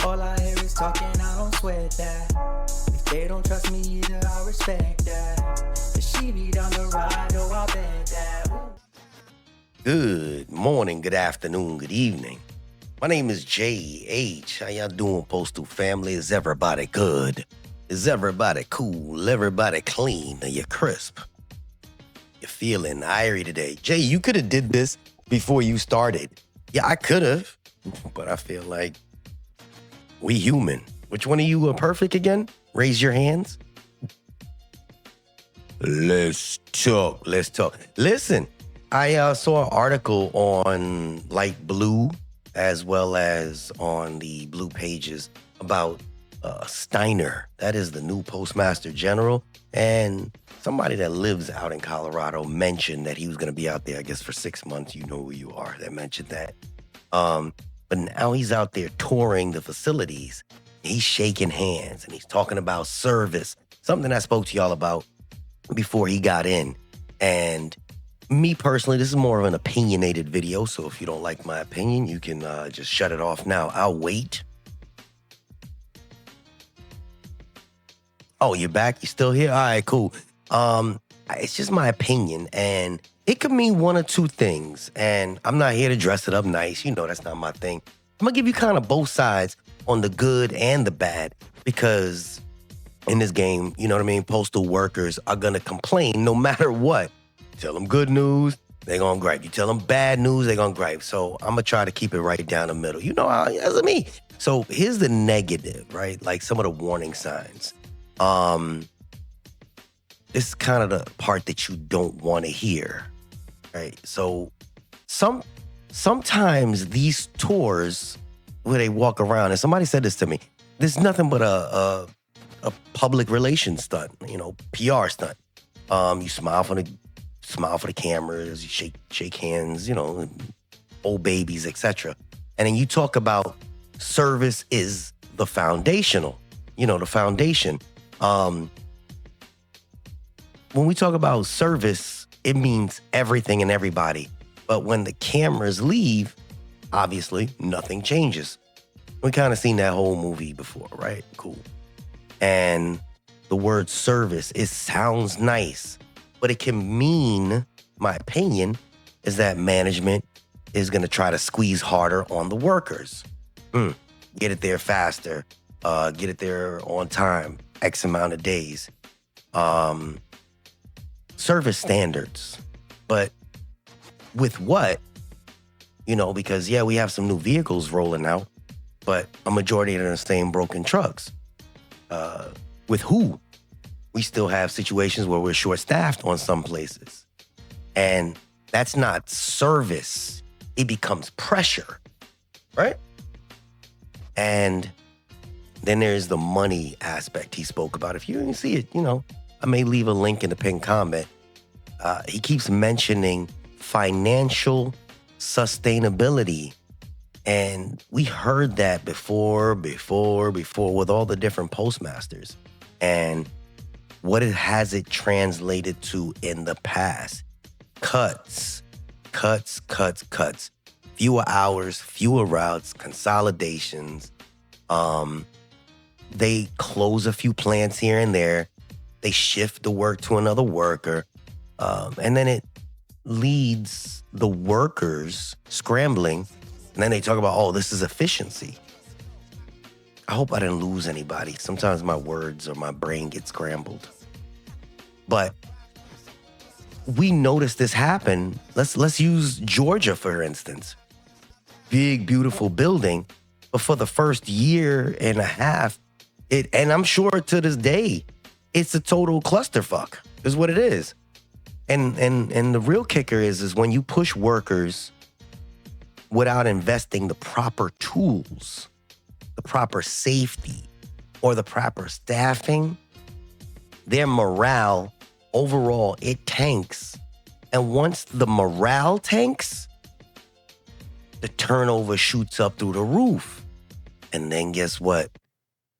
All I hear is talking, I don't sweat that. If they don't trust me either, I respect that. If she be down the ride, oh, I'll bet that. Ooh. Good morning, good afternoon, good evening. My name is J.H. How y'all doing, Postal family? Is everybody good? Is everybody cool? Everybody clean? Are you crisp? You feeling irie today? Jay, you could have did this before you started. Yeah, I could have, but I feel like we human. Which one of you are perfect again? Raise your hands. Let's talk. Listen, I saw an article on Light Blue as well as on the Blue Pages about Steiner. That is the new Postmaster General. And somebody that lives out in Colorado mentioned that he was going to be out there, I guess, for 6 months. You know who you are that mentioned that. But now he's out there touring the facilities. He's shaking hands and he's talking about service, something I spoke to y'all about before he got in. And me personally, this is more of an opinionated video, so if you don't like my opinion, you can just shut it off now. I'll wait. Oh, you're back? You still here? All right, cool. It's just my opinion, and it could mean one or two things, and I'm not here to dress it up nice. You know that's not my thing. I'm going to give you kind of both sides on the good and the bad, because in this game, you know what I mean, postal workers are going to complain no matter what. Tell them good news, they're going to gripe. You tell them bad news, they're going to gripe. So I'm going to try to keep it right down the middle. You know how, that's me. So here's the negative, right? Like some of the warning signs. This is kind of the part that you don't want to hear, right? So sometimes these tours where they walk around, and somebody said this to me, there's nothing but a public relations stunt, you know, PR stunt. You smile for the cameras, you shake hands, you know, old babies, etc. And then you talk about service is the foundational, you know, the foundation. When we talk about service, it means everything and everybody. But when the cameras leave, obviously nothing changes. We kind of seen that whole movie before, right? Cool. And the word service, it sounds nice, but it can mean, my opinion, is that management is going to try to squeeze harder on the workers. Get it there faster, get it there on time, X amount of days. Service standards. But with what? You know, because, yeah, we have some new vehicles rolling out, but a majority of them are staying broken trucks. With who? We still have situations where we're short-staffed on some places. And that's not service. It becomes pressure, right? And then there's the money aspect he spoke about. If you didn't see it, you know, I may leave a link in the pinned comment. He keeps mentioning financial sustainability. And we heard that before with all the different postmasters. And what has it translated to in the past? Cuts. Fewer hours, fewer routes, consolidations. They close a few plants here and there. They shift the work to another worker. And then it leads the workers scrambling. And then they talk about, oh, this is efficiency. I hope I didn't lose anybody. Sometimes my words or my brain gets scrambled. But we noticed this happen. Let's use Georgia, for instance. Big, beautiful building. But for the first year and a half, and I'm sure to this day, it's a total clusterfuck, is what it is. And the real kicker is when you push workers without investing the proper tools, the proper safety, or the proper staffing, their morale overall, it tanks. And once the morale tanks, the turnover shoots up through the roof. And then guess what?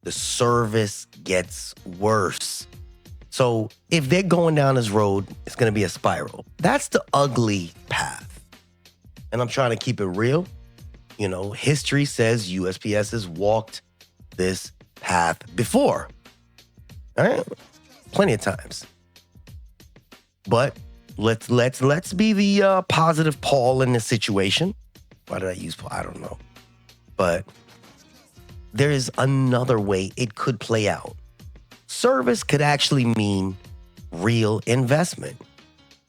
The service gets worse. So if they're going down this road, it's going to be a spiral. That's the ugly path. And I'm trying to keep it real. history says USPS has walked this path before. All right? Plenty of times. But let's be the positive Paul in this situation. Why did I use Paul? I don't know. But there is another way it could play out. Service could actually mean real investment.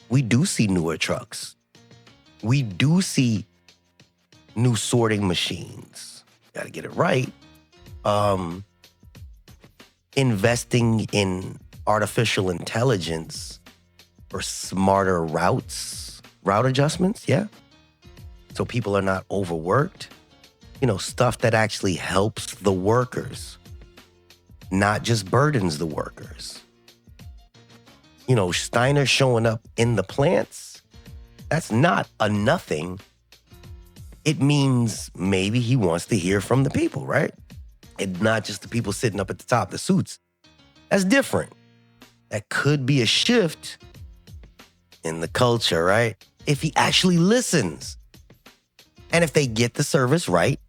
We do see newer trucks. We do see new sorting machines. Got to get it right. Investing in artificial intelligence for smarter route adjustments, yeah. So people are not overworked. Stuff that actually helps the workers, not just burdens the workers. Steiner showing up in the plants, that's not a nothing. It means maybe he wants to hear from the people, right? And not just the people sitting up at the top, the suits. That's different. That could be a shift in the culture, right? If he actually listens. And if they get the service right,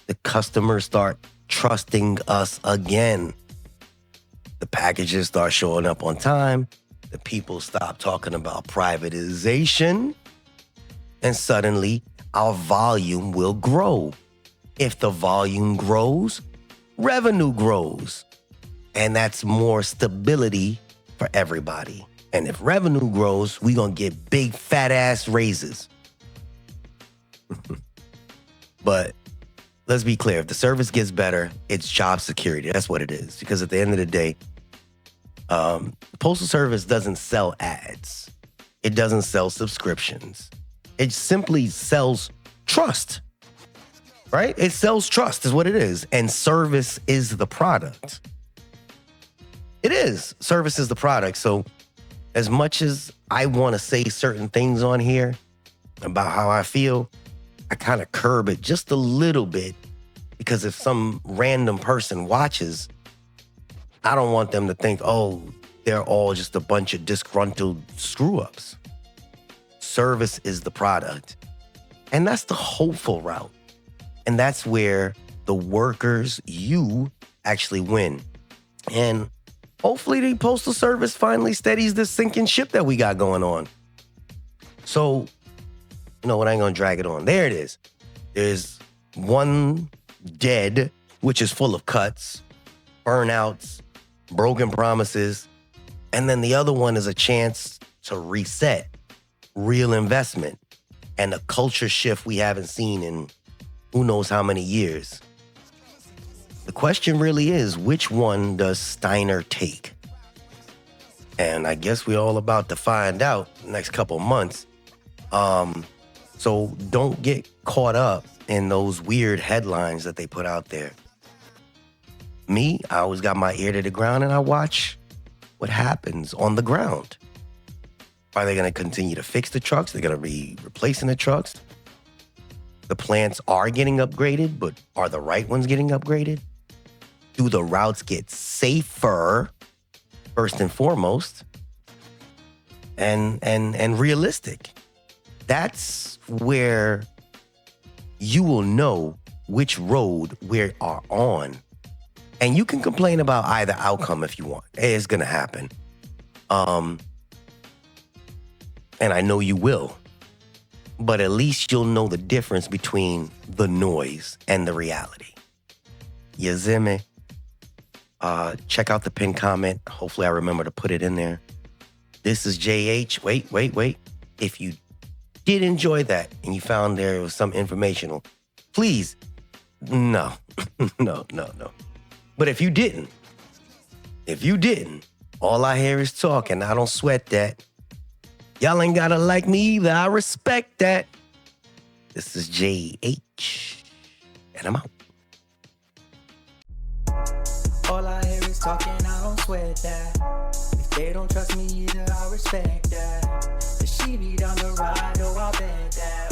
the customers start trusting us again. The packages start showing up on time. The people stop talking about privatization. And suddenly, our volume will grow. If the volume grows, revenue grows. And that's more stability for everybody. And if revenue grows, we're going to get big fat ass raises. But let's be clear. If the service gets better, it's job security. That's what it is. Because at the end of the day, the Postal Service doesn't sell ads. It doesn't sell subscriptions. It simply sells trust, right? It sells trust is what it is. And service is the product. It is. Service is the product. So as much as I want to say certain things on here about how I feel, I kind of curb it just a little bit, because if some random person watches, I don't want them to think, oh, they're all just a bunch of disgruntled screw-ups. Service is the product. And that's the hopeful route. And that's where the workers, you, actually win. And hopefully the Postal Service finally steadies this sinking ship that we got going on. So, I ain't going to drag it on. There it is. There's one dead, which is full of cuts, burnouts, broken promises. And then the other one is a chance to reset, real investment, and a culture shift we haven't seen in who knows how many years. The question really is, which one does Steiner take? And I guess we're all about to find out next couple months. So don't get caught up in those weird headlines that they put out there. Me, I always got my ear to the ground and I watch what happens on the ground. Are they going to continue to fix the trucks? They're going to be replacing the trucks. The plants are getting upgraded, but are the right ones getting upgraded? Do the routes get safer, first and foremost, and realistic? That's where you will know which road we are on. And you can complain about either outcome if you want. It's going to happen. And I know you will. But at least you'll know the difference between the noise and the reality. You see me? Check out the pinned comment. Hopefully I remember to put it in there. This is JH. Wait. If you did enjoy that and you found there was some informational, please, no. But if you didn't, all I hear is talk and I don't sweat that. Y'all ain't gotta like me either. I respect that. This is JH, and I'm out. All I hear is talking, I don't sweat that. If they don't trust me either, I respect that. The she be down the ride, oh, I bet that.